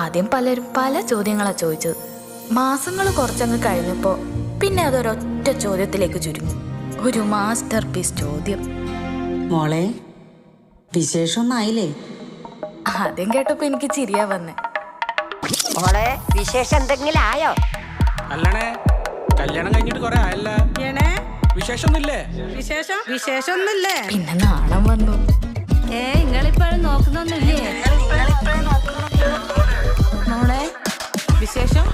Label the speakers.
Speaker 1: ആദ്യം പലരും പല ചോദ്യങ്ങളാ ചോദിച്ചത്. മാസങ്ങൾ കുറച്ചങ്ങ് കഴിഞ്ഞപ്പോ പിന്നെ അതൊരൊറ്റ ചോദ്യത്തിലേക്ക് ചുരുങ്ങി. ഒരു മാസ്റ്റർ പീസ് ചോദ്യം.
Speaker 2: മോളെ, വിശേഷമൊന്നായില്ലേ?
Speaker 1: ആദ്യം കേട്ടപ്പോ എനിക്ക് ചിരിയാ വന്നേ.
Speaker 3: മോളെ, വിശേഷം എന്തെങ്കിലും ആയോ?
Speaker 4: അല്ലണേ, കല്യാണം കഴിഞ്ഞിട്ട് കൊറേ ആയല്ല. വിശേഷമൊന്നുമില്ലേ?
Speaker 5: വിശേഷമൊന്നുമില്ലേ?
Speaker 1: പിന്നെ നാണം വന്നു.
Speaker 5: നിങ്ങളിപ്പോഴും നോക്കുന്നൊന്നുമില്ലേ? മോളെ, വിശേഷം